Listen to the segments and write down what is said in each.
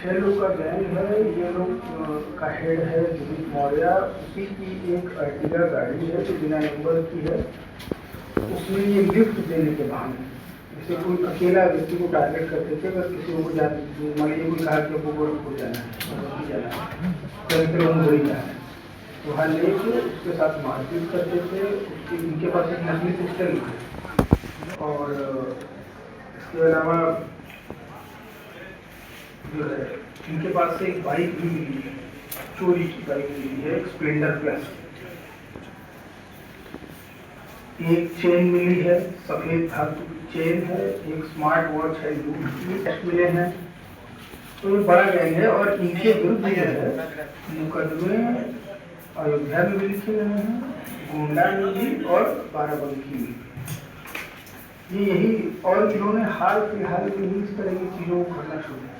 6 लोग का गैंग है। ये लोग का हेड है दिलीप मौर्य। उसी की एक अर्टिगा गाड़ी है जो बिना नंबर की है। उसमें ये लिफ्ट देने के बहाने जैसे कोई अकेला व्यक्ति को टारगेट करते थे। अगर किसी को मान लीजिए कोई कहा कि गोरखपुर जाना है, चरित्र मुंबई जाना है, वहाँ लेके उसके साथ मारपीट करते थे। उसके इनके पास एक नकली पिस्टल है और इसके अलावा जो है इनके पास से एक बाइक भी मिली है, चोरी की बाइक मिली है, एक स्प्लेंडर प्लस। एक चेन मिली है, सफेद धातु की चेन है, एक स्मार्ट वॉच है, लूट की टेस्ट मिले हैं। तो ये बड़ा गैंग है और इनके विरुद्ध जो है मुकदमे अयोध्या में भी लिखे गए हैं, गोंडा में भी और बाराबंकी में। ये यही और इन्होंने हाल फिलहाल में ही इस तरह की चीज़ों को करना शुरू किया।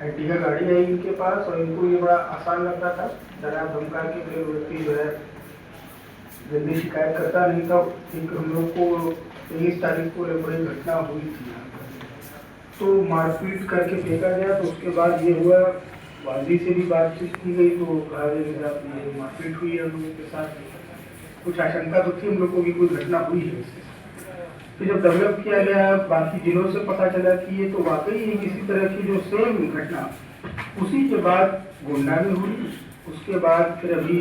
अर्टिगा गाड़ी है इनके पास और इनको ये बड़ा आसान लगता था, डरा धमका के फिर व्यक्ति जो है जल्दी शिकायत करता नहीं था। एक हम लोग को 23 तारीख को बड़ी घटना हुई थी यहाँ पर, तो मारपीट करके फेंका गया। तो उसके बाद ये हुआ, वादी से भी बातचीत की गई तो कहा गया कि साहब मारपीट हुई है हम लोगों के साथ। कुछ आशंका तो थी हम लोग को भी कोई घटना हुई है इसके साथ। फिर जब डेवलप किया गया बाकी जिलों से पता चला कि ये तो वाकई एक इसी तरह की जो सेम घटना उसी के बाद गोंडा में हुई। उसके बाद फिर अभी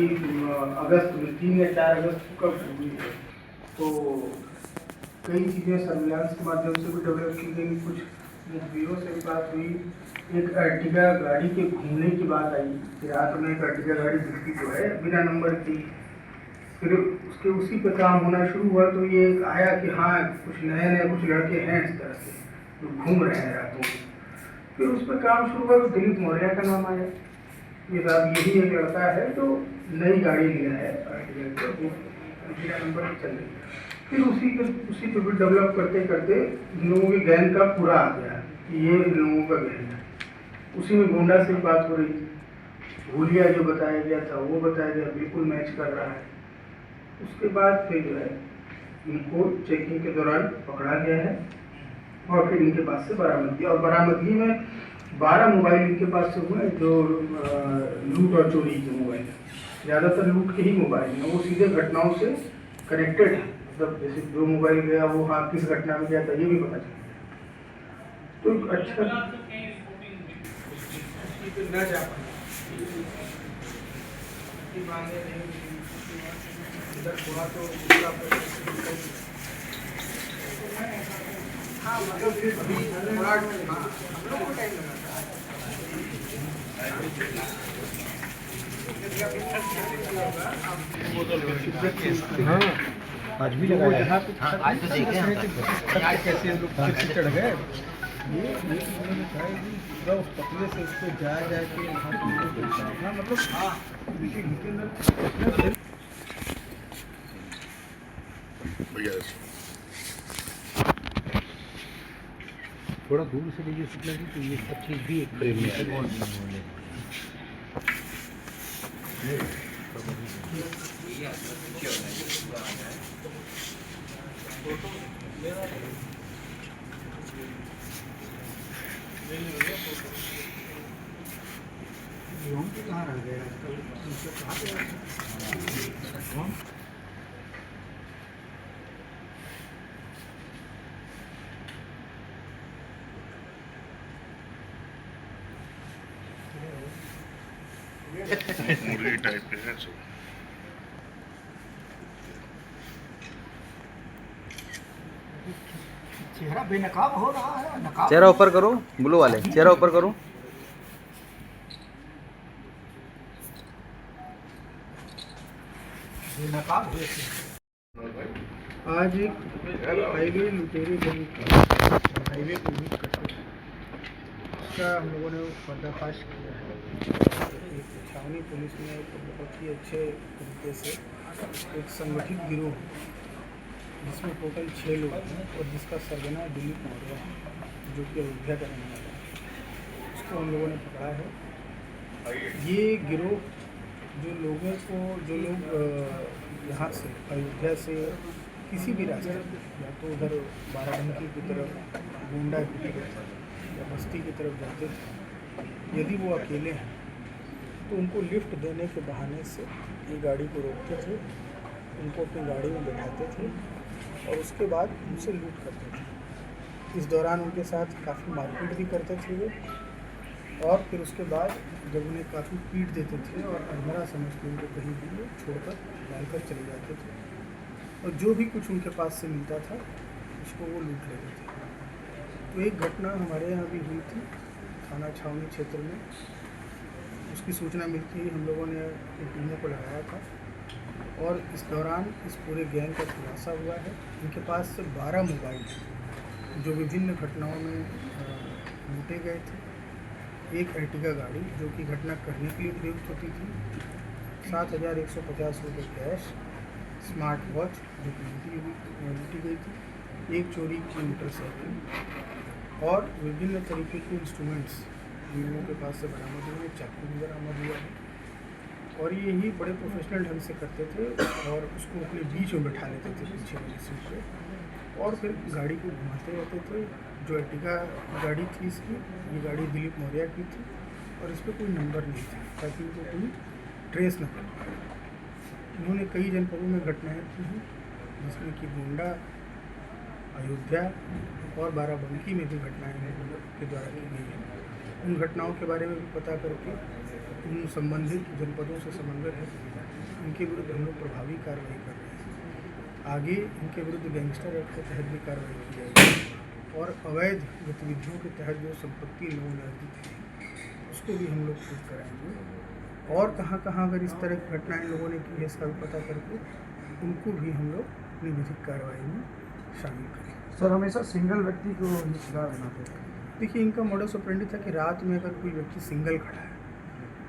अगस्त में 3 या 4 अगस्त को कब हुई है। तो कई चीज़ें सर्विलांस के माध्यम से भी डेवलप की गई, कुछ मुखबिरों से भी बात हुई। एक अर्टिगा गाड़ी के घूमने की बात आई कि रात में एक अर्टिगा गाड़ी दिखती तो है बिना नंबर की। फिर उसके उसी पे काम होना शुरू हुआ तो ये आया कि हाँ कुछ नए नए कुछ लड़के हैं इस तरह से जो घूम रहे हैं रातों में। फिर उस पर काम शुरू हुआ तो दिलीप मौर्य का नाम आया। ये साहब यही एक लड़का है जो नई गाड़ी लिया है अर्टिगा को, बिना नंबर की चल रही है। फिर उसी पे भी डेवलप करते करते इन लोगों के गैंग का पूरा आ गया कि ये इन लोगों का गैंग है। उसी में गोंडा से बात हो रही थी, भूलिया जो बताया गया था वो बताया गया, बिल्कुल मैच कर रहा है। उसके बाद फिर जो है इनको चेकिंग के दौरान पकड़ा गया है और फिर इनके पास से बरामदगी, और बरामदगी में 12 मोबाइल इनके पास से हुए जो लूट और चोरी के मोबाइल हैं। ज़्यादातर लूट के ही मोबाइल हैं, वो सीधे घटनाओं से कनेक्टेड है। मतलब जैसे जो मोबाइल गया वो हाँ किस घटना में गया था ये भी पता चल। तो अच्छा इधर थोड़ा तो हाँ मतलब फिर अभी थोड़ा हम लोग को टाइम लगा हाँ आज भी लगाया। आज तो देखे कैसे लोग चढ़ गए। ये पूरा उस पतले से उसको जा के वहाँ मतलब थोड़ा दूर से लीजिए शुक्ला जी, तो ये सब चीज़ भी एक फ्रेम में है। कहाँ रह गए मुर्गी टाइप के हैं सब। चेहरा बेनकाब हो रहा है। नकाब चेहरा ऊपर करो, ब्लू वाले चेहरा ऊपर करो। बेनकाब हुए आज एक हाईवे लुटेरे हाईवे को लूट करके उसका हम लोगों ने पर्दाफाश किया है। छावनी पुलिस ने एक बहुत ही अच्छे तरीके से एक संगठित गिरोह जिसमें टोटल 6 लोग हैं और जिसका सरगना दिलीप मौर्य है जो कि अयोध्या का रहने वाला है, उसको हम लोगों ने पकड़ा है। ये गिरोह जो लोग यहाँ से अयोध्या से किसी भी रास्ते या तो उधर बाराबंकी की तरफ, गोंडा की तरफ या बस्ती की तरफ जाते थे, यदि वो अकेले हैं तो उनको लिफ्ट देने के बहाने से ये गाड़ी को रोकते थे, उनको अपनी गाड़ी में बैठाते थे और उसके बाद उनसे लूट करते थे। इस दौरान उनके साथ काफ़ी मारपीट भी करते थे वो, और फिर उसके बाद जब उन्हें काफ़ी पीट देते थे और अंधेरा समझ के उनको कहीं भी वो छोड़कर डालकर चले जाते थे, और जो भी कुछ उनके पास से मिलता था उसको वो लूट लेते थे। तो एक घटना हमारे यहाँ भी हुई थी थाना छावनी क्षेत्र में। उसकी सूचना मिलती ही हम लोगों ने टीमों को लगाया था और इस दौरान इस पूरे गैंग का खुलासा हुआ है। इनके पास से 12 मोबाइल जो विभिन्न घटनाओं में लूटे गए थे, एक अर्टिगा गाड़ी जो कि घटना करने के लिए प्रयुक्त होती थी, 7,150 रुपये कैश, स्मार्ट वॉच जो कि लूटी गई थी, एक चोरी की मोटरसाइकिल और विभिन्न तरीके के इंस्ट्रूमेंट्स इन लोगों के पास से बरामद हुए, चाकू भी बरामद हुआ है। और ये ही बड़े प्रोफेशनल ढंग से करते थे और उसको अपने बीच में बैठा लेते थे पीछे वाली सीट पे, और फिर गाड़ी को घुमाते रहते थे। जो अर्टिगा गाड़ी थी इसकी, ये गाड़ी दिलीप मौर्य की थी और इस पर कोई नंबर नहीं था ताकि इनको कोई ट्रेस न कर पाए। इन्होंने कई जनपदों में घटनाएँ की हैं, जिसमें कि गोंडा, अयोध्या और बाराबंकी में भी घटनाएँ के द्वारा की गई हैं। उन घटनाओं के बारे में भी पता करके उन संबंधित जनपदों से समन्वय है, इनके विरुद्ध हम लोग प्रभावी कार्रवाई कर रहे हैं। आगे इनके विरुद्ध गैंगस्टर एक्ट के तहत भी कार्रवाई की जाएगी और अवैध गतिविधियों के तहत जो संपत्ति लोगों ने अर्जित की उसको भी हम लोग शूट कराएंगे, और कहाँ कहाँ अगर इस तरह की घटनाएँ लोगों ने की है इसका भी पता करके उनको भी हम लोग अपनी विधिक कार्रवाई में शामिल करें। सर हमेशा सिंगल व्यक्ति को शिकार बनाते थे। देखिए, इनका मॉडस ऑपरेंडी था कि रात में अगर कोई व्यक्ति सिंगल खड़ा है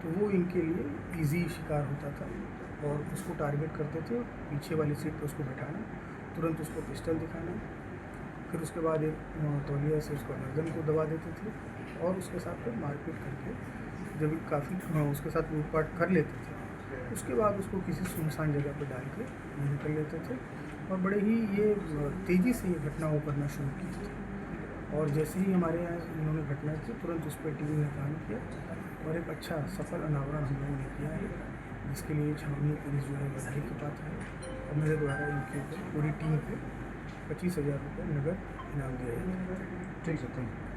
तो वो इनके लिए इजी शिकार होता था और उसको टारगेट करते थे। पीछे वाली सीट पर उसको बैठाना, तुरंत उसको पिस्टल दिखाना, फिर उसके बाद एक तौलिया से उसको गर्दन को दबा देते थे और उसके साथ फिर मारपीट करके जब काफ़ी उसके साथ लूटपाट कर लेते थे उसके बाद उसको किसी सुनसान जगह पर डाल के निकल लेते थे। और बड़े ही ये तेज़ी से ये घटनाओं करना शुरू की थी, और जैसे ही हमारे यहाँ इन्होंने घटना की तुरंत उस पर टीम ने काम किया और एक अच्छा सफल अनावरण हम लोगों ने किया है, जिसके लिए छावनी पुलिस जो है बधाई के पात्र है। और मेरे द्वारा इनके ऊपर पूरी टीम को 25,000 रुपये नगद इनाम दिया जाएगा। ठीक है, थैंक यू।